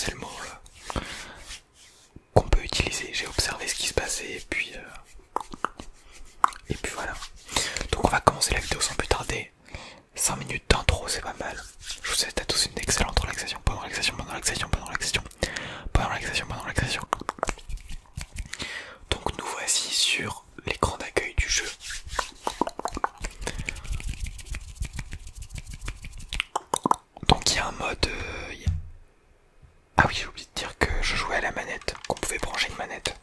c'est le mot là, qu'on peut utiliser. J'ai observé ce qui se passait et puis voilà. Donc on va commencer la vidéo sans plus tarder. 5 minutes d'intro, c'est pas mal. Je vous souhaite à tous une excellente relaxation. Bonne relaxation, bonne relaxation, bonne relaxation. Bonne relaxation, bonne relaxation. Donc nous voici sur l'écran d'accueil du jeu. Donc il y a un mode... Ah oui, j'ai oublié de dire que je jouais à la manette, qu'on pouvait brancher une manette.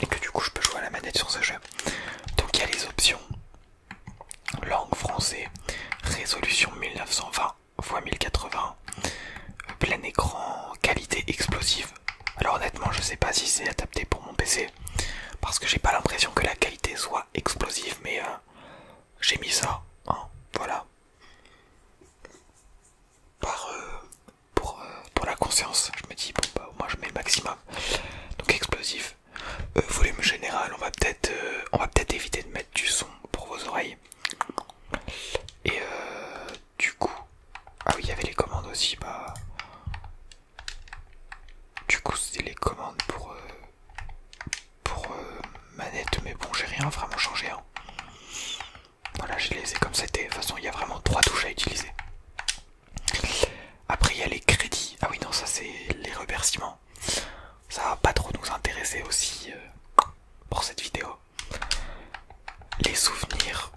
Et que du coup je peux jouer à la manette sur ce jeu. Donc il y a les options. Langue français, résolution 1920 x 1080, plein écran, qualité explosive. Alors honnêtement je sais pas si c'est adapté pour mon PC, parce que j'ai pas l'impression que la qualité soit explosive, mais j'ai mis ça, hein, voilà. Pour la conscience, je me dis bon bah moi je mets le maximum. Donc explosif. Volume général, on va peut-être éviter de mettre du son pour vos oreilles. Et du coup, ah oui il y avait les commandes aussi, bah du coup c'était les commandes pour manette, mais bon j'ai rien vraiment changé, hein. Voilà, je les ai comme c'était. De toute façon il y a vraiment 3 touches à utiliser. Après il y a les crédits. Ah oui non, ça c'est les remerciements. Ça va pas trop nous intéresser aussi pour cette vidéo. Les souvenirs.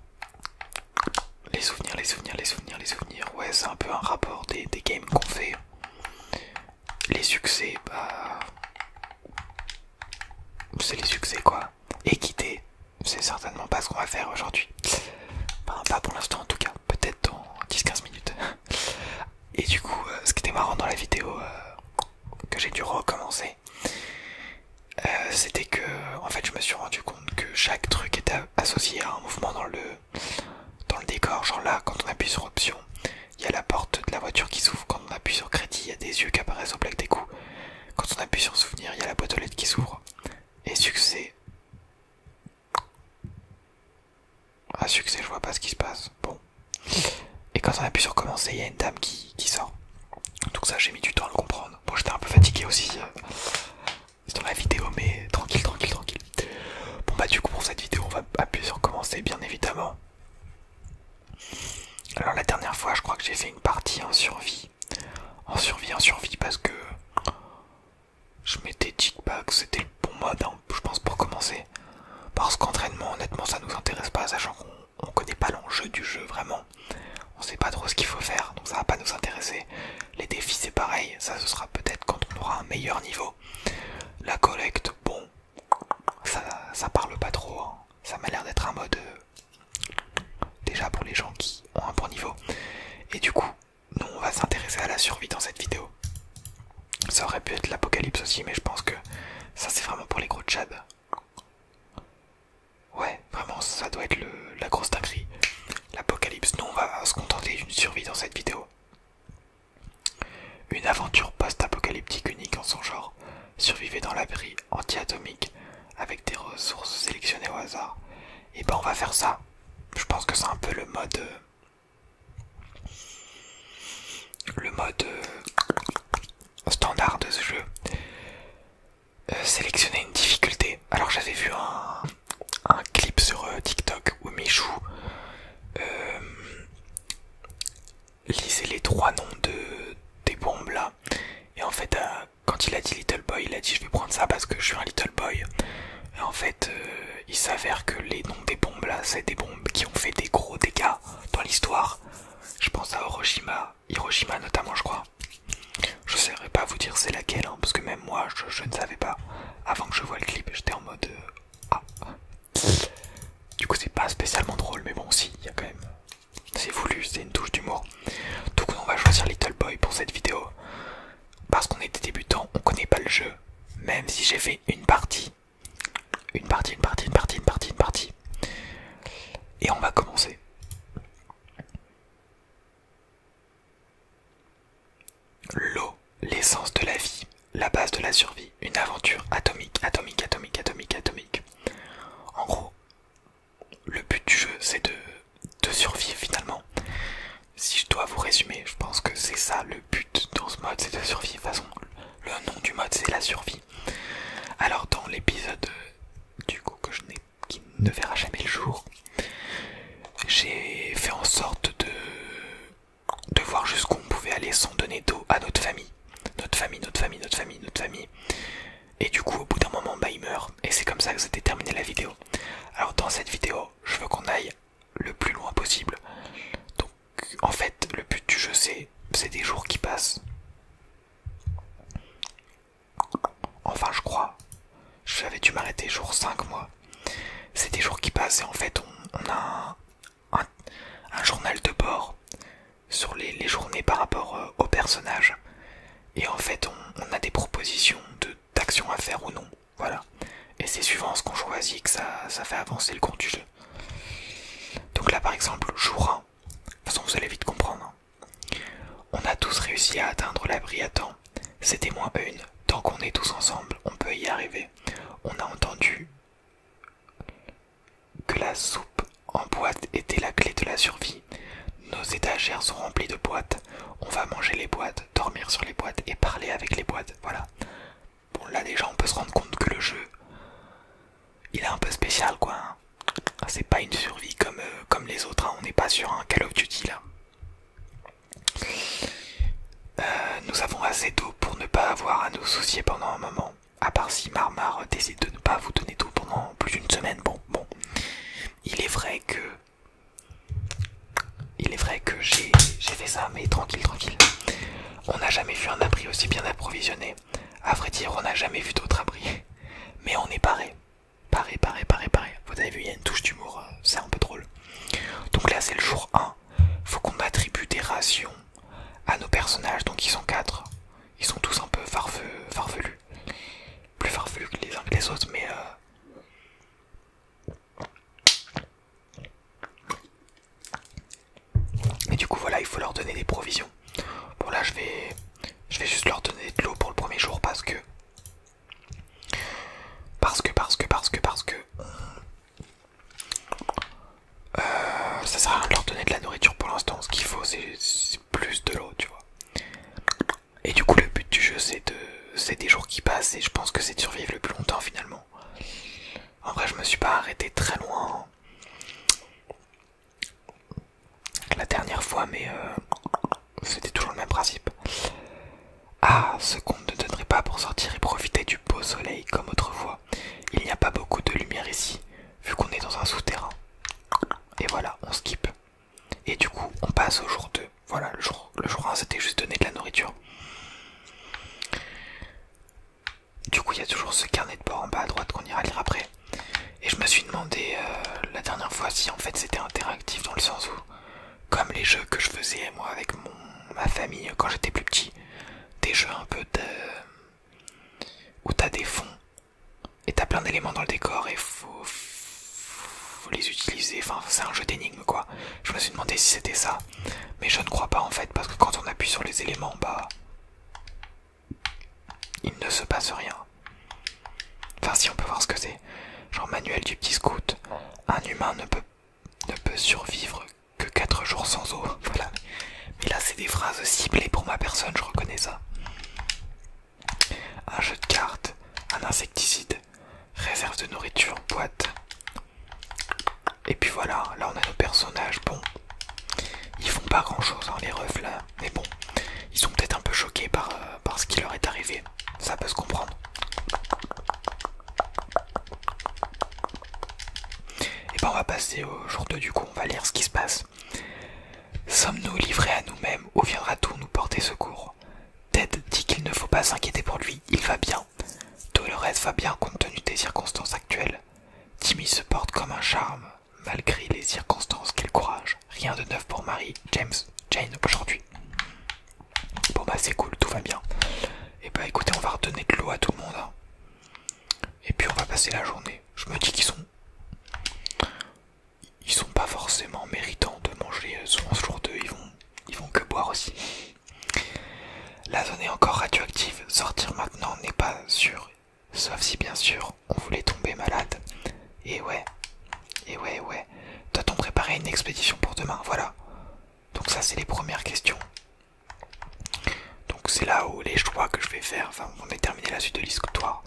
Les souvenirs. Ouais, c'est un peu un rapport des games qu'on fait. Les succès, bah... c'est les succès quoi. Équité, c'est certainement pas ce qu'on va faire aujourd'hui. Enfin, pas pour l'instant en tout cas. Peut-être dans 10-15 minutes. Et du coup, ce qui était marrant dans la vidéo que j'ai dû recommencer, c'était que en fait je me suis rendu compte que chaque truc était associé à un mouvement dans le décor. Genre là, quand on appuie sur option, il y a la porte de la voiture qui s'ouvre. Quand on appuie sur crédit, il y a des yeux qui apparaissent au plaque d'écoute. Quand on appuie sur souvenir, il y a la boîte aux lettres qui s'ouvre. Et succès... Ah, succès, je vois pas ce qui se passe. Bon. Et quand on appuie sur commencer, il y a une dame qui sort. Donc ça, j'ai mis du temps à le comprendre. Bon, j'étais un peu fatigué aussi dans la vidéo, mais tranquille. Bon bah du coup pour cette vidéo, on va appuyer sur commencer, bien évidemment. Alors la dernière fois, je crois que j'ai fait une partie en survie. En survie, parce que je m'étais dit que c'était le bon mode, hein, je pense, pour commencer. Parce qu'entraînement, honnêtement, ça nous intéresse pas, sachant qu'on connaît pas l'enjeu du jeu, vraiment. On sait pas trop ce qu'il faut faire, donc ça va pas nous intéresser. Les défis, c'est pareil, ça ce sera peut-être quand on aura un meilleur niveau. La collecte, bon, ça parle pas trop, hein. Ça m'a l'air d'être un mode déjà pour les gens qui ont un bon niveau. Et du coup, nous on va s'intéresser à la survie dans cette vidéo. Ça aurait pu être l'apocalypse aussi, mais je pense que ça c'est vraiment pour les gros tchads. Ouais, vraiment ça doit être la grosse dinguerie. L'apocalypse, nous on va se contenter d'une survie dans cette vidéo. Une aventure post-apocalyptique unique en son genre. Survivez dans l'abri anti-atomique avec des ressources sélectionnées au hasard. Et ben on va faire ça. Je pense que c'est un peu le mode standard de ce jeu. Sélectionner une difficulté. Alors j'avais vu un clip sur TikTok où Michou lisait les 3 noms des bombes là. Et en fait quand il a dit Little Boy, il a dit je vais prendre ça parce que je suis un Little Boy. Et en fait il s'avère que les noms des bombes là, c'est des bombes qui ont fait des gros dégâts dans l'histoire. Je pense à Hiroshima notamment, je crois. Je saurais pas vous dire c'est laquelle, hein, parce que même moi je ne savais pas. Avant que je voie le clip, j'étais en mode ah. Du coup c'est pas spécialement drôle, mais bon si, il y a quand même... C'est voulu, c'est une touche d'humour. Donc on va choisir Little Boy pour cette vidéo. Parce qu'on est des débutants, on connaît pas le jeu. Même si j'ai fait une partie. Et on va commencer. L'eau, l'essence de la vie, la base de la survie, une aventure atomique. En gros, le but du jeu c'est de survivre finalement. c'est de survie. De toute façon, le nom du mode c'est la survie. Alors dans l'épisode du coup qui ne verra jamais le jour, j'ai fait en sorte de voir jusqu'où on pouvait aller sans donner d'eau à notre famille. Notre famille. Et du coup au bout d'un moment bah il meurt. Et c'est comme ça que s'était terminée la vidéo. Alors dans cette vidéo, je veux qu'on aille le plus loin possible. Donc en fait le but du jeu c'est des jours qui passent. Enfin je crois. J'avais dû m'arrêter jour 5 moi. C'est des jours qui passent et en fait on a un journal de bord sur les journées par rapport aux personnages. Et en fait on a des propositions d'actions à faire ou non. Voilà. Et c'est suivant ce qu'on choisit que ça fait avancer le cours du jeu. Donc là par exemple, jour 1, de toute façon vous allez vite comprendre. On a tous réussi à atteindre l'abri à temps. C'était -1. Tant qu'on est tous ensemble, on peut y arriver. On a entendu que la soupe en boîte était la clé de la survie. Nos étagères sont remplies de boîtes. On va manger les boîtes, dormir sur les boîtes et parler avec les boîtes. Voilà. Bon là déjà on peut se rendre compte que le jeu, il est un peu spécial quoi. Hein. C'est pas une survie comme les autres. Hein. On n'est pas sur un Call of Duty là. Nous avons assez d'eau pour ne pas avoir à nous soucier pendant un moment. À part si Marmar décide de ne pas vous donner d'eau pendant plus d'une semaine. Bon. Il est vrai que j'ai fait ça, mais tranquille. On n'a jamais vu un abri aussi bien approvisionné. À vrai dire, on n'a jamais vu d'autres abris. Mais on est paré. Paré. Vous avez vu, il y a une touche d'humour, c'est un peu drôle. Donc là, c'est le jour 1. Faut qu'on attribue des rations à nos personnages. Donc ils sont 4. Ils sont tous un peu farfelus. Plus farfelus que les uns que les autres, mais... Et du coup, voilà, il faut leur donner des provisions. Bon là, je vais juste leur donner de l'eau pour le premier jour parce que ça sert à rien de leur donner de la nourriture pour l'instant. Ce qu'il faut c'est plus de l'eau, tu vois. Et du coup le but du jeu c'est des jours qui passent et je pense que c'est de survivre le plus longtemps finalement. En vrai je me suis pas arrêté très loin la dernière fois mais c'était toujours le même principe. Ah, ce qu'on ne donnerait pas pour sortir et profiter du beau soleil comme autrefois. Il n'y a pas beaucoup de lumière ici, vu qu'on est dans un souterrain. Et voilà, on skip. Et du coup, on passe au jour 2. Voilà, le jour 1, c'était juste donner de la nourriture. Du coup, il y a toujours ce carnet de bord en bas à droite qu'on ira lire après. Et je me suis demandé la dernière fois si en fait c'était interactif dans le sens où, comme les jeux que je faisais moi avec ma famille quand j'étais plus petit, des jeux un peu où t'as des fonds et t'as plein d'éléments dans le décor et faut les utiliser, enfin c'est un jeu d'énigmes quoi. Je me suis demandé si c'était ça, mais je ne crois pas en fait parce que quand on appuie sur les éléments bah il ne se passe rien. Enfin si on peut voir ce que c'est, genre manuel du petit scout, un humain ne peut survivre que 4 jours sans eau, voilà. Mais là c'est des phrases ciblées pour ma personne, je reconnais ça. Un jeu de cartes, un insecticide, réserve de nourriture, boîte. Et puis voilà, là on a nos personnages, bon, ils font pas grand chose les refs là, mais bon, ils sont peut-être un peu choqués par ce qui leur est arrivé, ça peut se comprendre. Et ben on va passer au jour 2 du coup, on va lire ce qui se passe. Sommes-nous livrés à nous-mêmes ou viendra tout nous porter secours? Ted dit qu'il ne faut pas s'inquiéter pour lui, il va bien. Dolores va bien compte tenu des circonstances actuelles. Timmy se porte comme un charme. Malgré les circonstances, quel courage. Rien de neuf pour Marie, Jane aujourd'hui. Bon bah c'est cool, tout va bien. Et bah écoutez, on va redonner de l'eau à tout le monde. Hein. Et puis on va passer la journée. Je me dis qu'ils sont pas forcément méritants de manger ce jour 2, ils vont que boire aussi. La zone est encore radioactive, sortir maintenant n'est pas sûr. Sauf si bien sûr on voulait tomber malade. Et ouais. Doit-on préparer une expédition pour demain? Voilà. Donc ça c'est les premières questions. Donc c'est là où les choix que je vais faire vont déterminer la suite de l'histoire.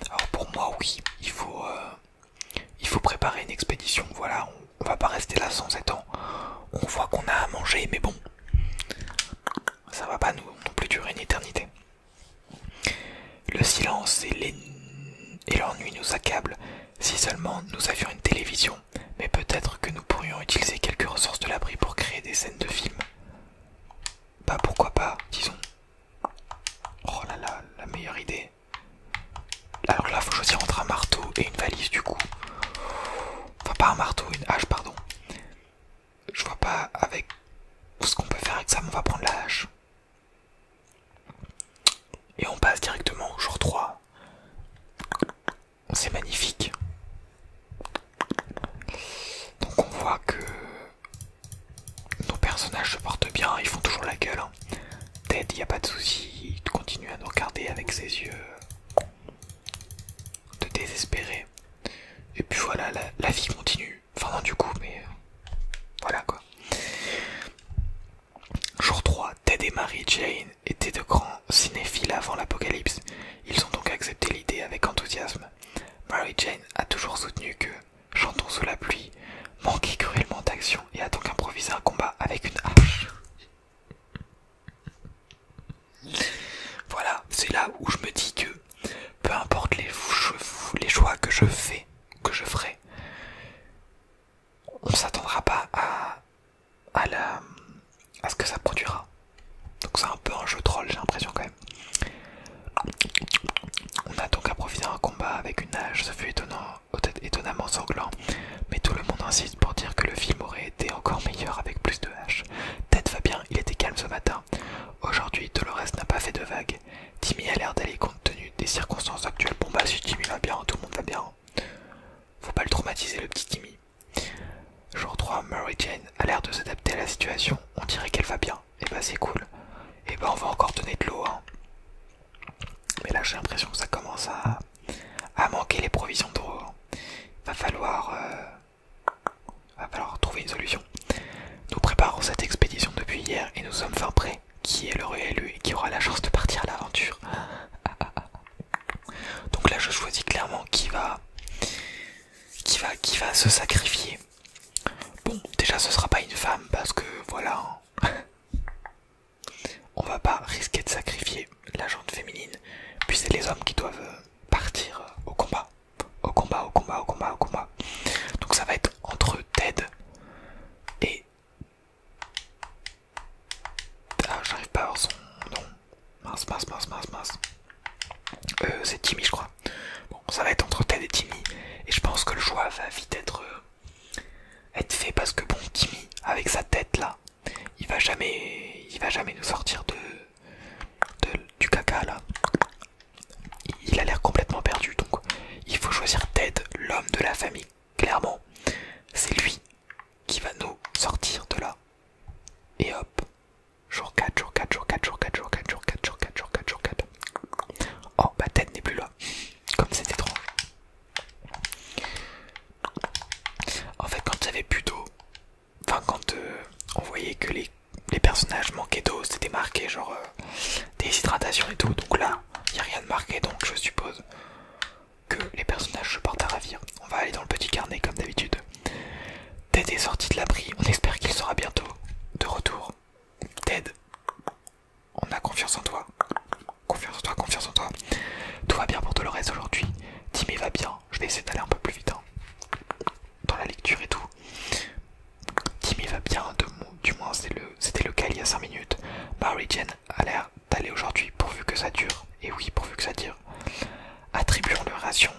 Alors pour moi, oui, il faut préparer une expédition. Voilà, on va pas rester là sans étang. On voit qu'on a à manger, mais bon, ça va pas non plus durer une éternité. Le silence et l'ennui nous accablent. Si seulement nous avions une télévision, mais peut-être que nous pourrions utiliser quelques ressources de l'abri pour créer des scènes de films. Bah pourquoi pas, disons. Oh là là, la meilleure idée. Alors là, faut choisir entre un marteau et une valise du coup. Enfin pas un marteau, une hache, pardon. Je vois pas avec ce qu'on peut faire avec ça, mais on va prendre la hache. Et on passe directement au jour 3. C'est magnifique. Donc on voit que nos personnages se portent bien, ils font toujours la gueule. Hein. Ted, y a pas de souci, il continue à nous regarder avec ses yeux de désespéré. Et puis voilà, la vie continue. Enfin non du coup, mais voilà quoi. Jour 3, Ted et Mary Jane étaient de grands cinéphiles avant l'apocalypse. Ils ont donc accepté l'idée avec enthousiasme. Mary Jane a toujours soutenu que Chantons sous la pluie manquait cruellement d'action et a donc improvisé un combat avec une hache. Voilà, c'est là où je me dis que peu importe les choix que je ferai, on s'attendra pas à ce que ça produira. Donc c'est un peu un jeu troll, j'ai l'impression quand même. On a donc improvisé un combat avec une hache, ça fut étonnamment sanglant, mais tout le monde insiste pour dire que le film aurait été encore meilleur avec plus de haches. Ted va bien, il était calme ce matin. Aujourd'hui, Dolores n'a pas fait de vagues. Timmy a l'air d'aller compte tenu des circonstances actuelles. Bon bah si Timmy va bien, tout le monde va bien. Faut pas le traumatiser le petit Timmy. Jour 3, Mary Jane a l'air de s'adapter à la situation, on dirait qu'elle va bien. Et bah c'est cool. Et bah on va encore donner de l'eau hein. Mais là j'ai l'impression que ça commence à manquer les provisions d'eau. Va falloir trouver une solution. Nous préparons cette expédition depuis hier et nous sommes fin prêts. Qui est l'heureux élu et qui aura la chance de partir à l'aventure. Donc là je choisis clairement qui va se sacrifier. Bon, déjà ce sera pas une femme parce que voilà. On va pas risquer de sacrifier la gente féminine. Puis c'est les hommes qui doivent partir au combat. Au combat. Donc ça va être entre Ted et... Ah, j'arrive pas à avoir son nom. Mince. C'est Timmy je crois. Bon, ça va être entre Ted et Timmy. Et je pense que le choix va vite être fait parce que bon, Timmy, avec sa tête là, il va jamais nous sortir du caca là. Il a l'air complètement perdu, donc il faut choisir Ted, l'homme de la famille. Clairement, c'est lui qui va nous sortir de là. Et hop, jour 4. Oh, bah Ted n'est plus là. Comme c'est étrange. En fait, quand il y avait plus d'eau, enfin quand on voyait que les personnages manquaient d'eau, c'était marqué genre déshydratation et tout. Donc là, il n'y a rien de marqué, donc je suppose que les personnages se portent à ravir. On va aller dans le petit carnet comme d'habitude. Ted est sorti de l'abri, on espère qu'il sera bientôt de retour. Ted, on a confiance en toi. Confiance en toi. Tout va bien pour Dolores aujourd'hui. Timmy va bien. Je vais essayer d'aller un peu plus vite hein, dans la lecture et tout. Timmy va bien, du moins c'était le cas il y a 5 minutes. Mary Jane a l'air d'aller aujourd'hui pourvu que ça dure. Et oui, pourvu que ça dure. Attribuons leur ration.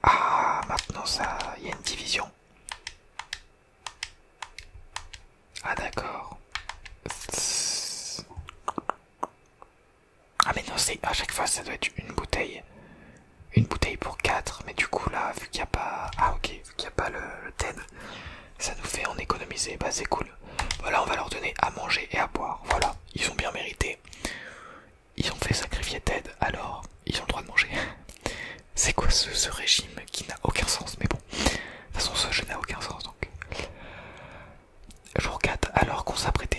Ah, maintenant ça, il y a une division. Ah d'accord. Ah mais non, c'est à chaque fois ça doit être une bouteille. Une bouteille pour 4, mais du coup là, vu qu'il n'y a pas... Ah ok, vu qu'il n'y a pas le Ted, ça nous fait en économiser, bah c'est cool. Voilà, on va leur donner à manger et à boire, voilà, ils ont bien mérité. Ils ont fait sacrifier Ted, alors ils ont le droit de manger. C'est quoi ce régime qui n'a aucun sens, mais bon. De toute façon ce jeu n'a aucun sens donc. Jour 4, alors qu'on s'apprête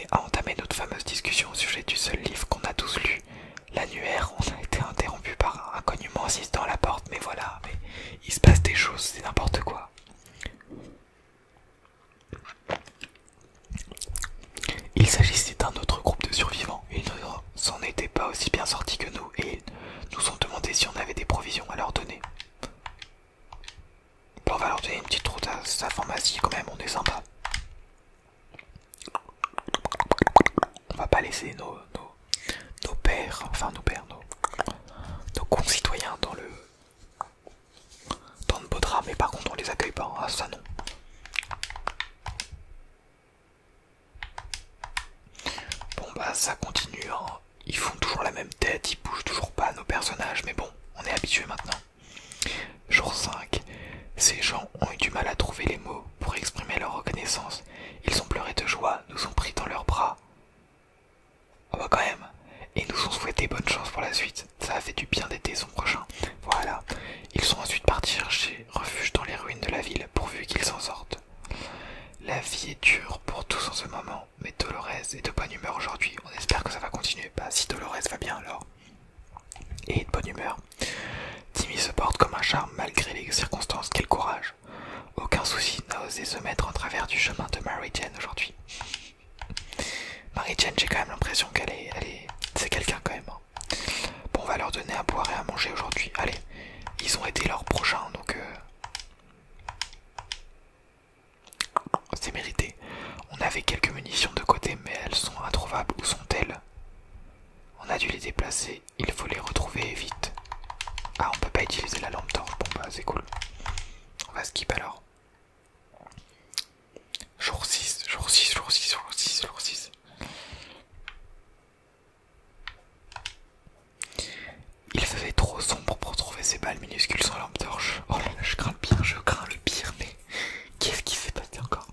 provisions à leur donner. Bon, on va leur donner une petite route à sa pharmacie quand même, on est sympa. On va pas laisser nos pères, enfin nos pères, nos concitoyens dans le beau drame, mais par contre on les accueille pas, hein, ça non. Bon bah ça continue, hein. Ils font toujours la même tête, ils bougent toujours pas nos personnages, mais bon, on est habitué maintenant. Jour 5. Ces gens ont eu du mal à trouver les mots pour exprimer leur reconnaissance. Ils ont pleuré de joie, nous ont pris dans leurs bras. Oh bah quand même. Et nous ont souhaité bonne chance pour la suite. Ça a fait du bien d'été son prochain. Voilà. Ils sont ensuite partis chercher refuge dans les ruines de la ville pourvu qu'ils s'en sortent. La vie est dure pour tous en ce moment, mais Dolores est de bonne humeur aujourd'hui. On espère que ça va continuer. Bah si Dolores va bien alors. Et de bonne humeur. Timmy se porte comme un charme malgré les circonstances. Quel courage. Aucun souci n'a osé se mettre en travers du chemin de Mary Jane aujourd'hui. Mary Jane, j'ai quand même l'impression c'est quelqu'un quand même. Bon, on va leur donner à boire et à manger aujourd'hui. Allez, ils ont aidé leurs prochains, donc c'est mérité. On avait quelques munitions de côté, mais elles sont introuvables. Où sont-elles? On a dû les déplacer. Il faut les retrouver vite. Ah, on peut pas utiliser la lampe torche. Bon bah c'est cool. On va skip alors. Jour 6, jour 6, jour 6, jour 6, jour 6. Il faisait trop sombre pour trouver ces balles minuscules sans lampe torche. Oh là là, je crains le pire, mais qu'est-ce qui s'est passé encore?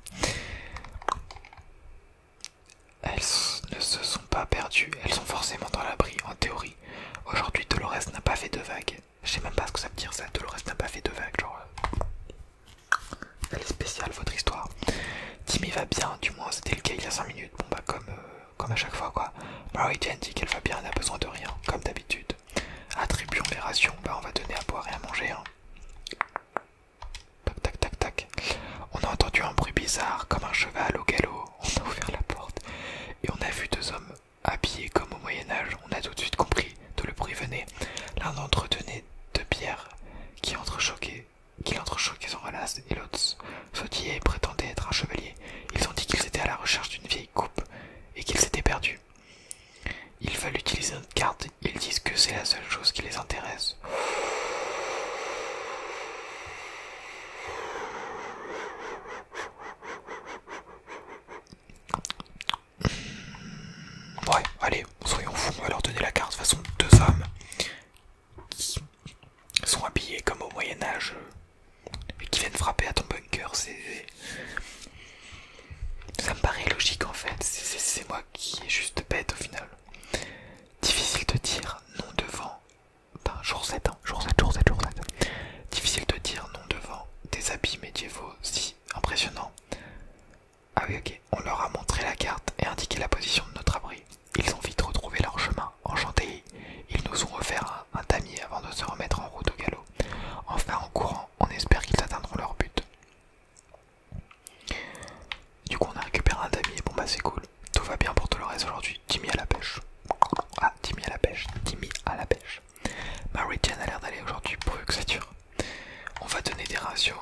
Elles ne se sont pas perdues, elles sont forcément dans l'abri, en théorie. Aujourd'hui, Dolores n'a pas fait de vague. Je sais même pas ce que ça veut dire ça, Dolores n'a pas fait de vague, genre... Elle est spéciale, votre histoire. Timmy va bien, du moins c'était le cas il y a 5 minutes. Bon bah comme à chaque fois quoi. Mary Jane dit qu'elle va bien, elle n'a besoin de rien, comme d'habitude. Attribuons les rations, bah on va donner à boire et à manger. Hein. Tac tac tac tac. On a entendu un bruit bizarre, comme un cheval au galop. On a ouvert la porte et on a vu 2 hommes habillés comme au Moyen-Âge. On a tout de suite compris d'où le bruit venait. L'un d'entre eux tenait 2 pierres qu'il entrechoquait sans relâche, et l'autre sautillait et prétendait être un chevalier. Ils ont dit qu'ils étaient à la recherche d'une vieille coupe et qu'ils s'étaient perdus. Ils veulent utiliser notre carte, ils disent que c'est la seule chose qui les intéresse. Ouais, allez, soyons fous, on va leur donner la carte. De toute façon, 2 hommes qui sont habillés comme au Moyen-Âge et qui viennent frapper à ton bunker, ça me paraît logique en fait. C'est moi qui est juste bête au final. Difficile de dire non devant. Enfin, jour 7, hein. Jour 7. Difficile de dire non devant des habits médiévaux si impressionnants. Ah oui, ok. On leur a montré la carte et indiqué la position de notre abri. Ils ont vite retrouvé leur chemin. Enchantés, ils nous ont offert un damier avant de se remettre en route au galop. Enfin, en courant, on espère qu'ils atteindront leur but. Du coup, on a récupéré un damier. Bon bah c'est cool. Tout va bien pour Dolores aujourd'hui. Timmy à la pêche. Ah, Timmy à la pêche. Mary Jane a l'air d'aller aujourd'hui pourvu que ça dure. On va donner des rations.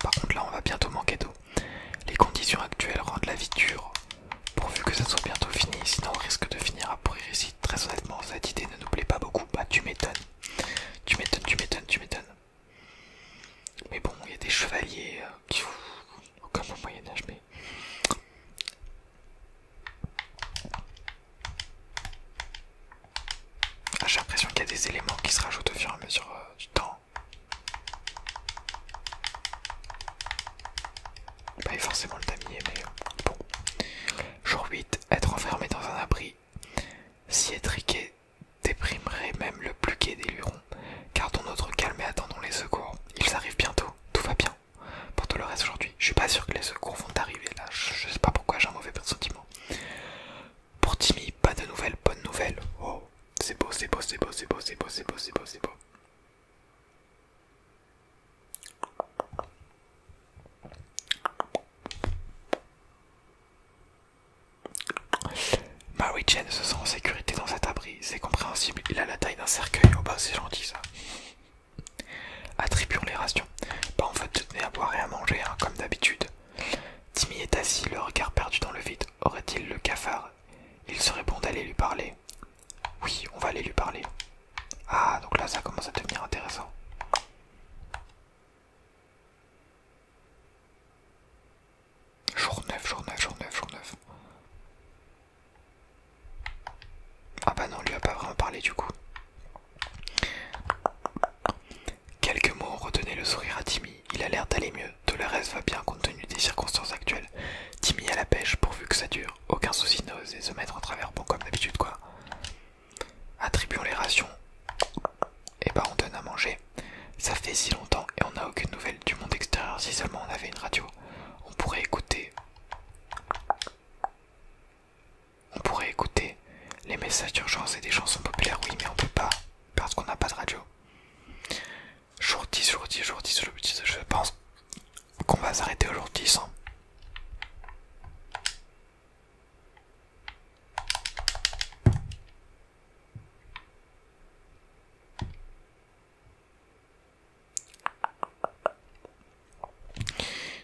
Par contre là, on va bientôt manquer d'eau. Les conditions actuelles rendent la vie dure. Pourvu que ça soit bientôt fini, sinon on risque de finir à pourrir ici. Très honnêtement, cette idée ne nous plaît pas beaucoup. Bah tu m'étonnes. Mais bon, il y a des chevaliers qui... comme au Moyen-Âge, mais... Ah, j'ai l'impression qu'il y a des éléments qui se rajoutent au fur et à mesure du temps. Pas forcément le damier, mais bon. Jour 8, être enfermé dans un abri. Si étriqué déprimerait même le plus gai des lurons. Gardons notre calme et attendons les secours. Ils arrivent bientôt, tout va bien. Pour Dolores aujourd'hui, je suis pas sûr que les secours vont arriver là. Je sais pas pourquoi j'ai un mauvais pressentiment. Pour Timmy, pas de nouvelles, bonne nouvelle. Oh, c'est beau. Mary Jane se sent en sécurité dans cet abri, c'est compréhensible, il a la taille d'un cercueil, oh bah c'est gentil ça. rations. Bah on va te donner à boire et à manger, hein, comme d'habitude. Timmy est assis, le regard perdu dans le vide. Aurait-il le cafard? Il serait bon d'aller lui parler. Oui, on va aller lui parler. Ah, donc là ça commence à devenir intéressant. Jour 9, jour 9, jour 9, jour 9. Ah bah non, on lui a pas vraiment parlé du coup. Quelques mots ont redonné le sourire à Timmy. Il a l'air d'aller mieux. Dolores va bien compte tenu des circonstances actuelles. Timmy à la pêche pourvu que ça dure. Aucun souci n'ose se mettre en travers. Bon, comme d'habitude quoi. Attribuons les rations. Et bah on donne à manger. Ça fait si longtemps et on n'a aucune nouvelle du monde extérieur. Si seulement on avait une radio, on pourrait écouter. On pourrait écouter les messages d'urgence et des chansons populaires. Oui, mais on peut pas parce qu'on n'a pas de radio. Jour 10, jour 10, jour 10, jour 10. Je pense qu'on va s'arrêter au jour 10. Hein.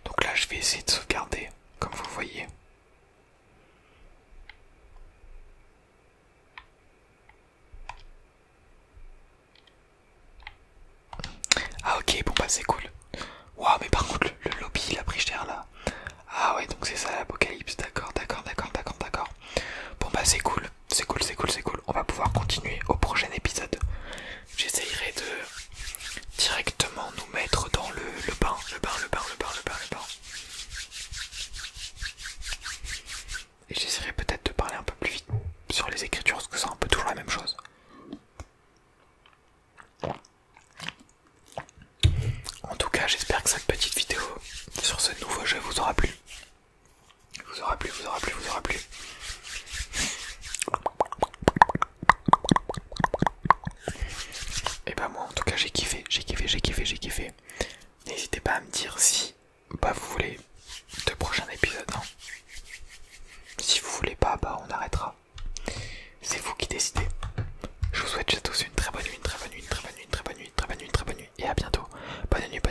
Donc là, je vais essayer de sauvegarder, comme vous voyez. Ah ok, bon bah c'est cool. Waouh, mais par contre le lobby il a pris cher là. Ah ouais, donc c'est ça l'apocalypse, d'accord, d'accord, d'accord, d'accord, d'accord. Bon bah c'est cool, c'est cool, c'est cool, c'est cool. On va pouvoir continuer au prochain épisode. J'essayerai de directement nous mettre dans le bain, le bain. Et j'essaierai peut-être de parler un peu plus vite sur les écritures, parce que c'est un peu toujours la même chose. En tout cas, j'espère que cette petite vidéo sur ce nouveau jeu vous aura plu. Vous aura plu. Et bah moi en tout cas j'ai kiffé. N'hésitez pas à me dire si bah vous voulez de prochains épisodes. Hein. Si vous voulez pas, bah on arrêtera. C'est vous qui décidez. Je vous souhaite à tous une très bonne nuit, et à bientôt. Bonne nuit.